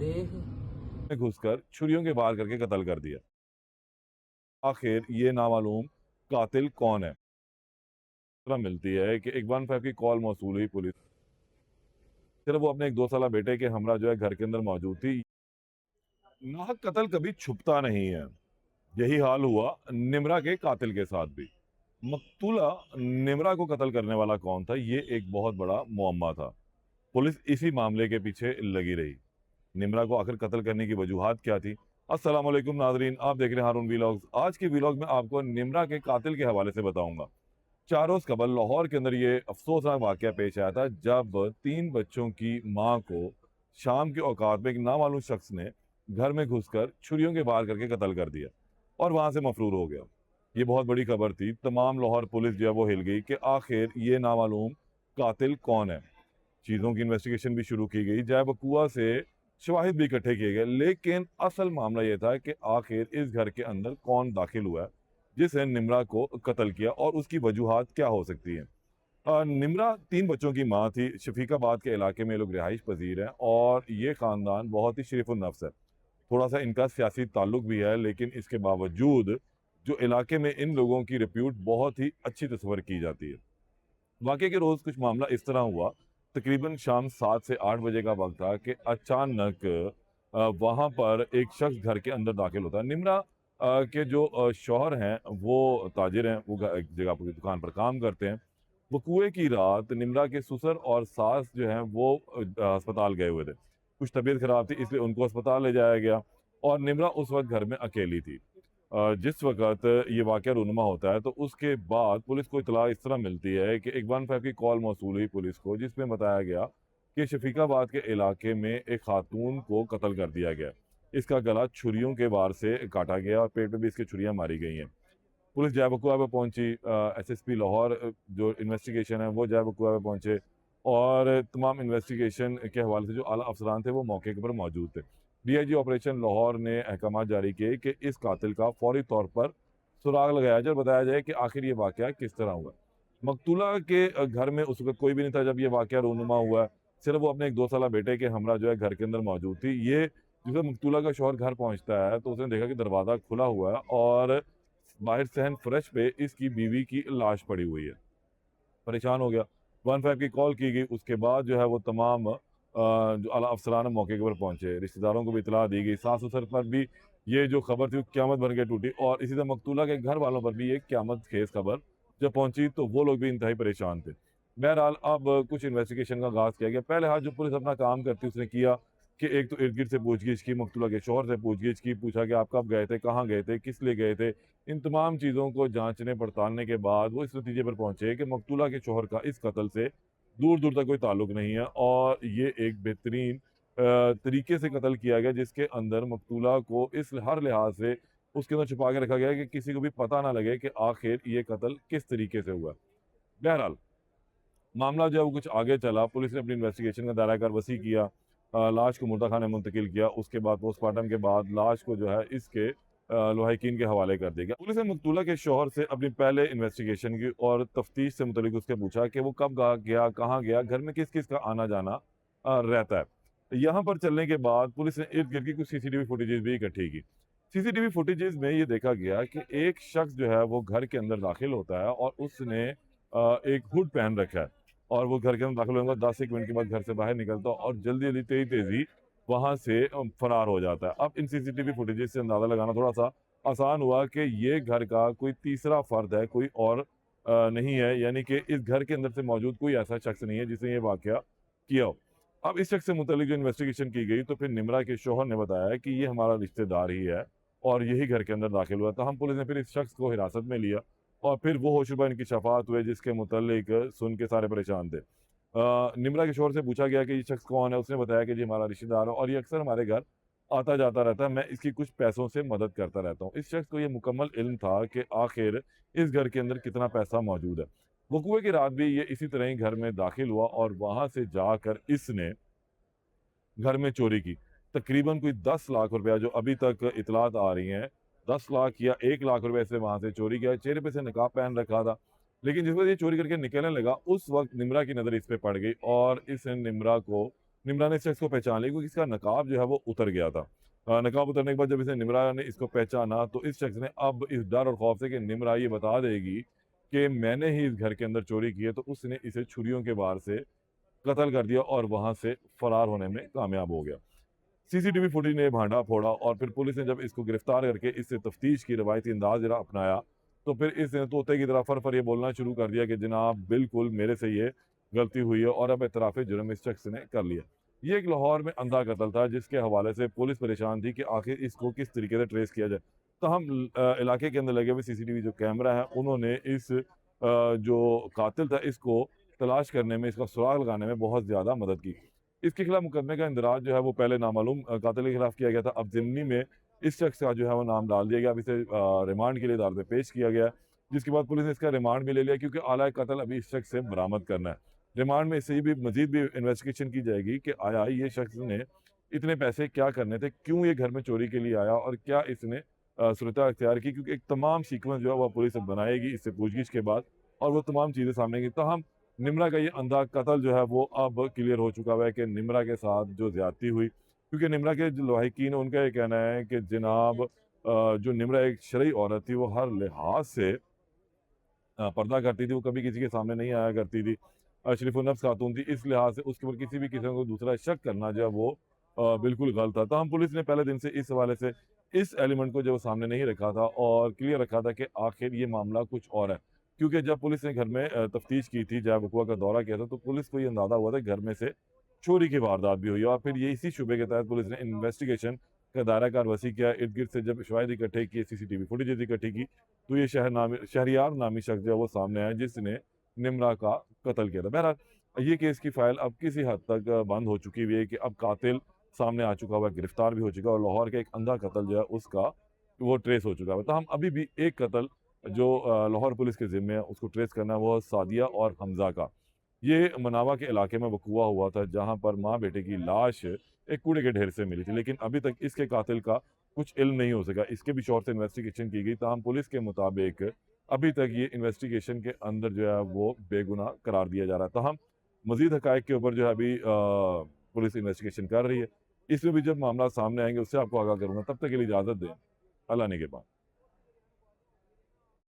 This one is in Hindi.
में घुसकर छुरियों के वार करके कत्ल कर दिया। आखिर ये नामालूम कातिल कौन है? सूचना मिलती है कि एक 15 की कॉल मौसूल हुई पुलिस। सिर्फ वो अपने एक 2 साला बेटे के हमरा जो है घर के अंदर मौजूद थी। नाहक कत्ल कभी छुपता नहीं है। यही हाल हुआ निमरा के कातिल के साथ भी। मकतूला निमरा को कत्ल करने वाला कौन था, ये एक बहुत बड़ा मुअम्मा था। पुलिस इसी मामले के पीछे लगी रही। निमरा को आखिर कत्ल करने की वजूहात क्या थी? अस्सलाम वालेकुम नाजरीन, आप देख रहे हैं हारून वीलॉग्स। आज की वीलॉग में आपको निमरा के कातिल के हवाले से बताऊंगा। 4 रोज कबल लाहौर के अंदर ये अफसोसनाक वाकया पेश आया था, जब 3 बच्चों की मां को शाम के औकात में एक नामालूम शख्स ने घर में घुसकर छुरियों के वार करके कत्ल कर दिया और वहां से मफरूर हो गया। ये बहुत बड़ी खबर थी। तमाम लाहौर पुलिस जो है वो हिल गई कि आखिर ये नामालूम कातिल कौन है। चीज़ों की इन्वेस्टिगेशन भी शुरू की गई, जय बकुआ से शवाहिद भी इकट्ठे किए गए, लेकिन असल मामला यह था कि आखिर इस घर के अंदर कौन दाखिल हुआ है जिसने निमरा को कत्ल किया और उसकी वजूहात क्या हो सकती हैं। निमरा 3 बच्चों की माँ थी। शफीकाबाद के इलाके में ये लोग रिहाइश पजीर हैं और ये ख़ानदान बहुत ही शरीफ नफ्स है। थोड़ा सा इनका सियासी ताल्लुक भी है, लेकिन इसके बावजूद जो इलाके में इन लोगों की रिप्यूट बहुत ही अच्छी तस्वर की जाती है। वाकई के रोज़ कुछ मामला इस तरह हुआ, तकरीबन शाम 7 से 8 बजे का वक्त था कि अचानक वहाँ पर एक शख्स घर के अंदर दाखिल होता है। निमरा के जो शौहर हैं वो ताजिर हैं, वो एक जगह पर दुकान पर काम करते हैं। वकूए की रात निमरा के ससुर और सास जो हैं वो अस्पताल गए हुए थे। कुछ तबीयत ख़राब थी, इसलिए उनको अस्पताल ले जाया गया और निमरा उस वक्त घर में अकेली थी। जिस वक़्त ये वाक़या रूनुमा होता है, तो उसके बाद पुलिस को इत्तला इस तरह मिलती है कि एक 15 की कॉल मौसूल हुई पुलिस को, जिसमें बताया गया कि शफीकाबाद के इलाके में एक खातून को कत्ल कर दिया गया। इसका गला छुरियों के वार से काटा गया और पेट में भी इसकी छुरियाँ मारी गई हैं। पुलिस जय बकुआ पे पहुंची। एसएसपी लाहौर जो इन्वेस्टिगेशन है वो जय बकुआ पे पहुंचे और तमाम इन्वेस्टिगेशन के हवाले से जो आला अफसरान थे वो मौके पर मौजूद थे। डीआईजी ऑपरेशन लाहौर ने अहकाम जारी किए कि इस कातिल का फौरी तौर पर सुराग लगाया जाए और बताया जाए कि आखिर ये वाक़या किस तरह हुआ। मकतूला के घर में उस वक्त कोई भी नहीं था जब ये वाक़या रूनुमा हुआ। सिर्फ वो अपने एक 2 साला बेटे के हमरा जो है घर के अंदर मौजूद थी। ये जिस वक्त मकतूला का शौहर घर पहुंचता है तो उसने देखा कि दरवाज़ा खुला हुआ है और बाहर सहन फर्श पे इसकी बीवी की लाश पड़ी हुई है। परेशान हो गया, 15 की कॉल की गई। उसके बाद जो है वो तमाम जो आला अफसरान मौके के ऊपर पहुंचे, रिश्तेदारों को भी इतला दी गई, सास ससुर पर भी ये जो खबर थी वो क़यामत बन के टूटी और इसी तरह मकतूला के घर वालों पर भी ये क़यामत खेज खबर जब पहुंची तो वो लोग भी इंतहाई परेशान थे। बहरहाल अब कुछ इन्वेस्टिगेशन का आगाज़ किया गया। पहले हाथ जो पुलिस अपना काम करती उसने किया कि एक तो इर्द गिर्द से पूछगिछ की, मकतूला के शौहर से पूछगिछ की, पूछा कि आप कब गए थे, कहाँ गए थे, किस लिए गए थे। इन तमाम चीज़ों को जांचने पड़तालने के बाद वो इस नतीजे पर पहुंचे कि मकतूला के शौहर का इस कत्ल से दूर दूर तक कोई ताल्लुक नहीं है और ये एक बेहतरीन तरीके से कत्ल किया गया, जिसके अंदर मकतूला को इस हर लिहाज से उसके अंदर छुपा के रखा गया है कि किसी को भी पता ना लगे कि आखिर ये कत्ल किस तरीके से हुआ। बहरहाल मामला जो है वो कुछ आगे चला। पुलिस ने अपनी इन्वेस्टिगेशन का दायरा कार वसी किया। लाश को मुर्दा खाने मुंतकिल किया। उसके बाद पोस्टमार्टम के बाद लाश को जो है इसके लवाहिकीन के हवाले कर दिया गया। पुलिस ने मकतूला के शौहर से अपनी पहले इन्वेस्टिगेशन की और तफ्तीश से मुतलिक उससे पूछा कि वो कब गया, कहाँ गया, घर में किस किस का आना जाना रहता है। यहाँ पर चलने के बाद पुलिस ने इर्द गिर्द की कुछ सीसीटीवी फुटेजेस भी इकट्ठी की। सीसीटीवी फुटेजेस में ये देखा गया कि एक शख्स जो है वो घर के अंदर दाखिल होता है और उसने एक हुड पहन रखा है और वो घर के अंदर दाखिल होने के बाद 10 एक मिनट के बाद घर से बाहर निकलता है और जल्दी-जल्दी, तेज़ी-तेज़ी वहाँ से फरार हो जाता है। अब इन सीसीटीवी फुटेजेस से अंदाज़ा लगाना थोड़ा-सा आसान हुआ कि ये घर का कोई तीसरा फ़र्द है, कोई और नहीं है, यानी कि इस घर के अंदर से मौजूद कोई ऐसा शख्स नहीं है जिसने ये वाक़या किया हो। अब इस शख्स से मुतल्लिक जो इन्वेस्टिगेशन की गई तो फिर निमरा के शौहर ने बताया कि ये हमारा रिश्तेदार ही है और यही घर के अंदर दाखिल हुआ। तहम पुलिस ने फिर इस शख्स को हिरासत में लिया और फिर वो होशरुबा इनकशाफात हुए जिसके मुतल्लिक सुन के सारे परेशान थे। निमरा के शौहर से पूछा गया कि ये शख्स कौन है? उसने बताया कि जी हमारा रिश्तेदार है और ये अक्सर हमारे घर आता-जाता रहता है, मैं इसकी कुछ पैसों से मदद करता रहता हूँ। इस शख्स को ये मुकम्मल इल्म था कि आखिर इस घर के अंदर कितना पैसा मौजूद है। वकूए की रात भी ये इसी तरह ही घर में दाखिल हुआ और वहाँ से जाकर इसने घर में चोरी की। तकरीबन कोई 10 लाख रुपया जो अभी तक इतलात आ रही हैं, 10 लाख या 1 लाख रुपए इसने वहाँ से चोरी किया। चेहरे पे से नकाब पहन रखा था। लेकिन जिस वक़्त ये चोरी करके निकलने लगा, उस वक़्त निमरा की नज़र इस पे पड़ गई और इसने निमरा को निम्रा ने इस शख्स को पहचान लिया क्योंकि इसका नकाब जो है वो उतर गया था। नकाब उतरने के बाद जब इसे निम्रा ने इसको पहचाना तो इस शख्स ने अब इस डर और खौफ से कि निम्रा ये बता देगी कि मैंने ही इस घर के अंदर चोरी की है, तो उसने इसे छुरियों के वार से कत्ल कर दिया और वहां से फरार होने में कामयाब हो गया। सीसीटीवी फुटेज ने भांडा फोड़ा और फिर पुलिस ने जब इसको गिरफ्तार करके इससे तफ्तीश की रवायती अंदाज जरा अपनाया, तो फिर इसने तोते की तरह फर ये बोलना शुरू कर दिया कि जनाब बिल्कुल मेरे से ये गलती हुई है और अब एतराफ़ जुर्म इस शख्स ने कर लिया। ये एक लाहौर में अंधा कत्ल था जिसके हवाले से पुलिस परेशान थी कि आखिर इसको किस तरीके से ट्रेस किया जाए। तहम इलाके के अंदर लगे हुए सीसीटीवी जो कैमरा है उन्होंने इस जो कातिल था इसको तलाश करने में, इसका सुराग लगाने में बहुत ज़्यादा मदद की। इसके खिलाफ मुकदमे का इंदराज जो है वो पहले नामालूम कातिल के खिलाफ किया गया था। अब ज़िमनी में इस शख्स का जो है वो नाम डाल दिया गया। अब इसे रिमांड के लिए अदालत में पेश किया गया, जिसके बाद पुलिस ने इसका रिमांड भी ले लिया क्योंकि आला कत्ल अभी इस शख्स से बरामद करना है। रिमांड में इससे भी मज़ीद भी इन्वेस्टिगेशन की जाएगी कि आया ये शख्स ने इतने पैसे क्या करने थे, क्यों ये घर में चोरी के लिए आया और क्या इसने सूरत अख्तियार की, क्योंकि एक तमाम सीक्वेंस जो है वो पुलिस अब बनाएगी इससे पूछगिछ के बाद और वो तमाम चीज़ें सामने आएँगी। ताहम निम्रा का ये अंधा कत्ल जो है वो अब क्लियर हो चुका हुआ है कि निम्रा के साथ जो ज़्यादती हुई, क्योंकि निम्रा के जो लवाहिकीन हैं उनका ये कहना है कि जनाब जो निम्रा एक शरई औरत थी वो हर लिहाज से पर्दा करती थी, वो कभी किसी के सामने नहीं आया करती थी। शरीफ़-उन-नफ्स खातून थी, इस लिहाज से उसके ऊपर किसी भी किस्म को दूसरा शक करना जो है वो बिल्कुल गलत था। ताहम पुलिस ने पहले दिन से इस हवाले से इस एलिमेंट को जो है सामने नहीं रखा था और क्लियर रखा था कि आखिर ये मामला कुछ और है। क्योंकि जब पुलिस ने घर में तफ्तीश की थी, जब वक़्वा का दौरा किया था, तो पुलिस को ये अंदाज़ा हुआ था कि घर में से चोरी की वारदात भी हुई है और फिर ये इसी शुबे के तहत पुलिस ने इन्वेस्टिगेशन का दायरा-कार वसी किया। इर्द-गिर्द से जब शवाहिद इकट्ठे किए, सीसीटीवी फुटेजेज़ इकट्ठी की, तो ये शहरयार नामी शख्स जो है वो सामने आया जिसने निम्रा का कत्ल किया था। बहरहाल ये केस की फ़ाइल अब किसी हद तक बंद हो चुकी हुई है कि अब कातिल सामने आ चुका हुआ है, गिरफ्तार भी हो चुका है और लाहौर का एक अंधा कत्ल जो है उसका वो ट्रेस हो चुका है। ताहम अभी भी एक कत्ल जो लाहौर पुलिस के ज़िम्मे है उसको ट्रेस करना है, वो है सादिया और हमज़ा का। ये मनावा के इलाके में वक़ूआ हुआ था जहाँ पर माँ-बेटे की लाश एक कूड़े के ढेर से मिली थी, लेकिन अभी तक इसके कातिल का कुछ इल्म नहीं हो सका। इसके भी शौर से इन्वेस्टिगेशन की गई, ताहम पुलिस के मुताबिक अभी तक ये इन्वेस्टिगेशन के अंदर जो है वो बेगुनाह करार दिया जा रहा है। ताहम मज़ीद हक़ाइक़ के ऊपर जो है अभी पुलिस इन्वेस्टिगेशन कर रही है। इसमें भी जब मामला सामने आएँगे उससे आपको आगाह करूँगा। तब तक के लिए इजाज़त दें। अल्लाह निगहबान।